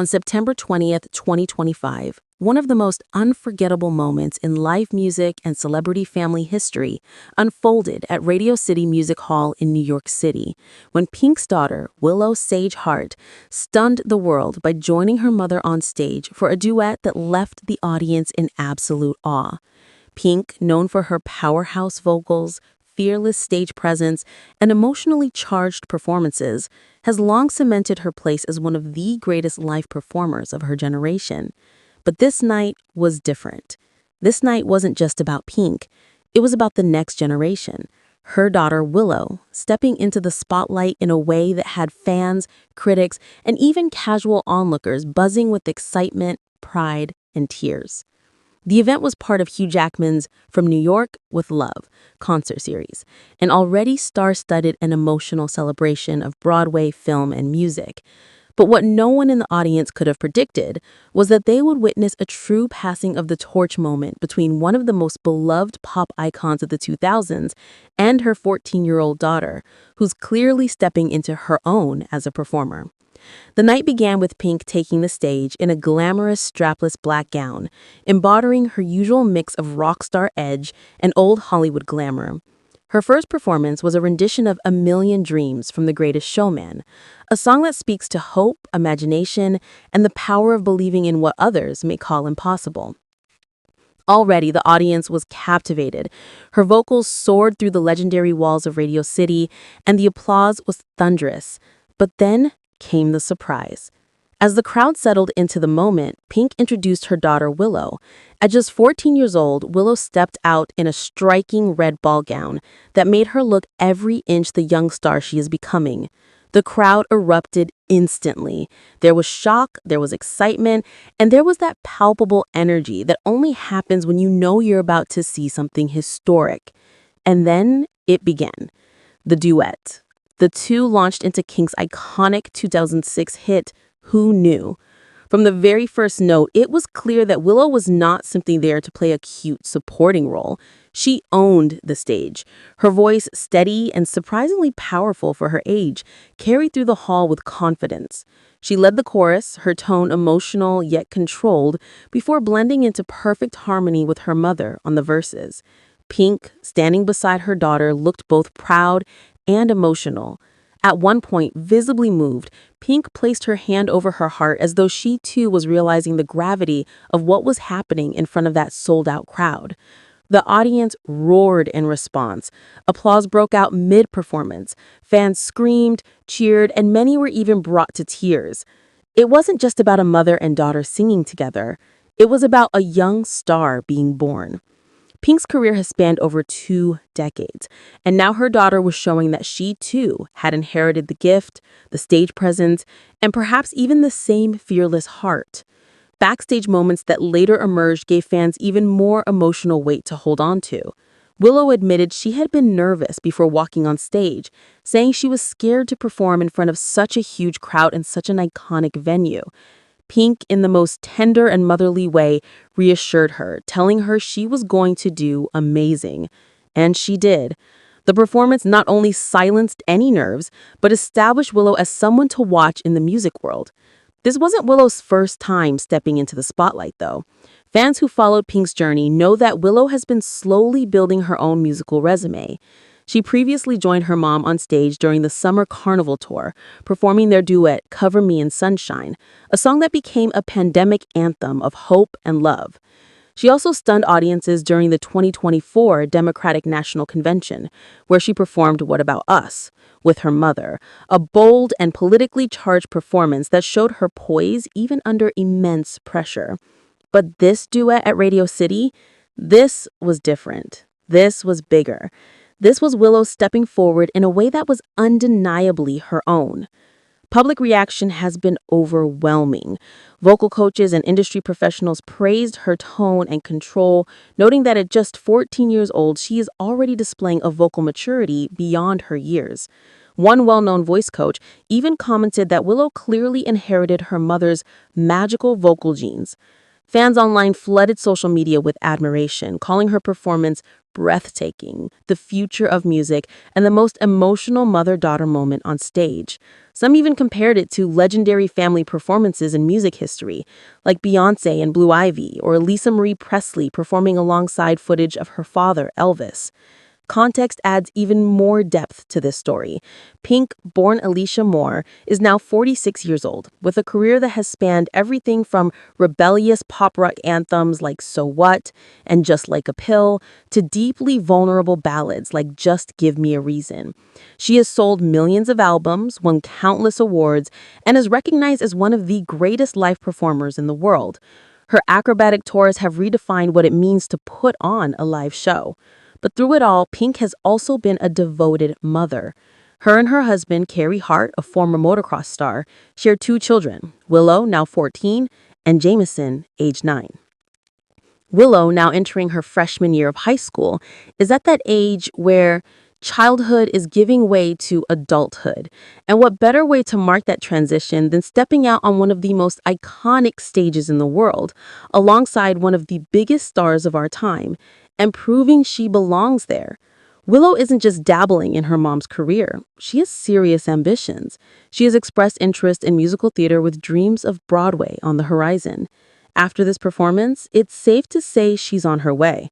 On September 20th, 2025, one of the most unforgettable moments in live music and celebrity family history unfolded at Radio City Music Hall in New York City when Pink's daughter, Willow Sage Hart, stunned the world by joining her mother on stage for a duet that left the audience in absolute awe. Pink, known for her powerhouse vocals, fearless stage presence, and emotionally charged performances, has long cemented her place as one of the greatest live performers of her generation. But this night was different. This night wasn't just about Pink. It was about the next generation. Her daughter, Willow, stepping into the spotlight in a way that had fans, critics, and even casual onlookers buzzing with excitement, pride, and tears. The event was part of Hugh Jackman's From New York with Love concert series, an already star-studded and emotional celebration of Broadway, film, and music. But what no one in the audience could have predicted was that they would witness a true passing of the torch moment between one of the most beloved pop icons of the 2000s and her 14-year-old daughter, who's clearly stepping into her own as a performer. The night began with Pink taking the stage in a glamorous strapless black gown, embodying her usual mix of rock star edge and old Hollywood glamour. Her first performance was a rendition of A Million Dreams from The Greatest Showman, a song that speaks to hope, imagination, and the power of believing in what others may call impossible. Already, the audience was captivated. Her vocals soared through the legendary walls of Radio City, and the applause was thunderous. But then came the surprise. As the crowd settled into the moment, Pink introduced her daughter Willow. At just 14 years old, Willow stepped out in a striking red ball gown that made her look every inch the young star she is becoming. The crowd erupted instantly. There was shock, there was excitement, and there was that palpable energy that only happens when you know you're about to see something historic. And then it began. The duet. The two launched into Pink's iconic 2006 hit, Who Knew? From the very first note, it was clear that Willow was not simply there to play a cute supporting role. She owned the stage. Her voice, steady and surprisingly powerful for her age, carried through the hall with confidence. She led the chorus, her tone emotional yet controlled, before blending into perfect harmony with her mother on the verses. Pink, standing beside her daughter, looked both proud and emotional. At one point, visibly moved, Pink placed her hand over her heart as though she too was realizing the gravity of what was happening in front of that sold-out crowd. The audience roared in response. Applause broke out mid-performance. Fans screamed, cheered, and many were even brought to tears. It wasn't just about a mother and daughter singing together. It was about a young star being born. Pink's career has spanned over 2 decades, and now her daughter was showing that she, too, had inherited the gift, the stage presence, and perhaps even the same fearless heart. Backstage moments that later emerged gave fans even more emotional weight to hold on to. Willow admitted she had been nervous before walking on stage, saying she was scared to perform in front of such a huge crowd in such an iconic venue. Pink, in the most tender and motherly way, reassured her, telling her she was going to do amazing. And she did. The performance not only silenced any nerves, but established Willow as someone to watch in the music world. This wasn't Willow's first time stepping into the spotlight, though. Fans who followed Pink's journey know that Willow has been slowly building her own musical resume. She previously joined her mom on stage during the Summer Carnival tour, performing their duet, Cover Me in Sunshine, a song that became a pandemic anthem of hope and love. She also stunned audiences during the 2024 Democratic National Convention, where she performed What About Us with her mother, a bold and politically charged performance that showed her poise even under immense pressure. But this duet at Radio City, this was different. This was bigger. This was Willow stepping forward in a way that was undeniably her own. Public reaction has been overwhelming. Vocal coaches and industry professionals praised her tone and control, noting that at just 14 years old, she is already displaying a vocal maturity beyond her years. One well-known voice coach even commented that Willow clearly inherited her mother's magical vocal genes. Fans online flooded social media with admiration, calling her performance breathtaking, the future of music, and the most emotional mother-daughter moment on stage. Some even compared it to legendary family performances in music history, like Beyoncé and Blue Ivy, or Lisa Marie Presley performing alongside footage of her father, Elvis. Context adds even more depth to this story. Pink, born Alicia Moore, is now 46 years old, with a career that has spanned everything from rebellious pop rock anthems like So What and Just Like a Pill to deeply vulnerable ballads like Just Give Me a Reason. She has sold millions of albums, won countless awards, and is recognized as one of the greatest live performers in the world. Her acrobatic tours have redefined what it means to put on a live show. But through it all, Pink has also been a devoted mother. Her and her husband, Carrie Hart, a former motocross star, share two children, Willow, now 14, and Jameson, age 9. Willow, now entering her freshman year of high school, is at that age where childhood is giving way to adulthood. And what better way to mark that transition than stepping out on one of the most iconic stages in the world, alongside one of the biggest stars of our time, and proving she belongs there. Willow isn't just dabbling in her mom's career. She has serious ambitions. She has expressed interest in musical theater with dreams of Broadway on the horizon. After this performance, it's safe to say she's on her way.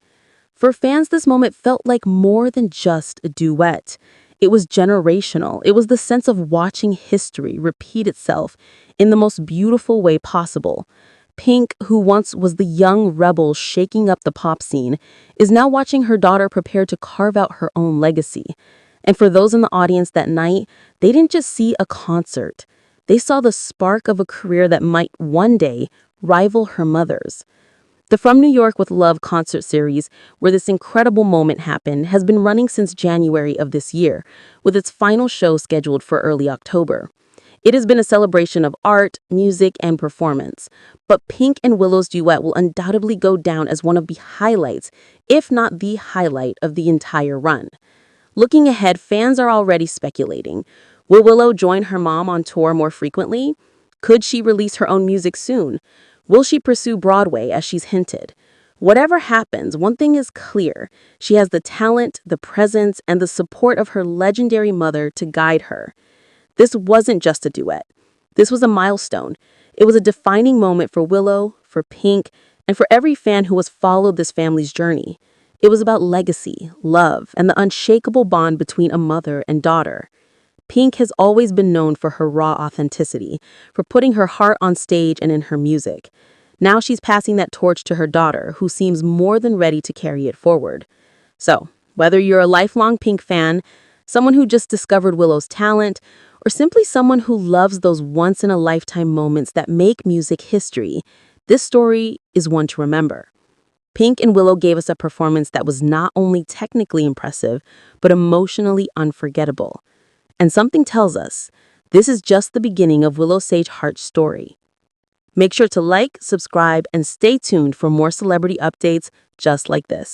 For fans, this moment felt like more than just a duet. It was generational. It was the sense of watching history repeat itself in the most beautiful way possible. Pink, who once was the young rebel shaking up the pop scene, is now watching her daughter prepare to carve out her own legacy. And for those in the audience that night, they didn't just see a concert. They saw the spark of a career that might one day rival her mother's. The From New York with Love concert series, where this incredible moment happened, has been running since January of this year, with its final show scheduled for early October. It has been a celebration of art, music, and performance, but Pink and Willow's duet will undoubtedly go down as one of the highlights, if not the highlight, of the entire run. Looking ahead, fans are already speculating. Will Willow join her mom on tour more frequently? Could she release her own music soon? Will she pursue Broadway as she's hinted? Whatever happens, one thing is clear. She has the talent, the presence, and the support of her legendary mother to guide her. This wasn't just a duet. This was a milestone. It was a defining moment for Willow, for Pink, and for every fan who has followed this family's journey. It was about legacy, love, and the unshakable bond between a mother and daughter. Pink has always been known for her raw authenticity, for putting her heart on stage and in her music. Now she's passing that torch to her daughter, who seems more than ready to carry it forward. So, whether you're a lifelong Pink fan, someone who just discovered Willow's talent, or simply someone who loves those once-in-a-lifetime moments that make music history, this story is one to remember. Pink and Willow gave us a performance that was not only technically impressive, but emotionally unforgettable. And something tells us this is just the beginning of Willow Sage Hart's story. Make sure to like, subscribe, and stay tuned for more celebrity updates just like this.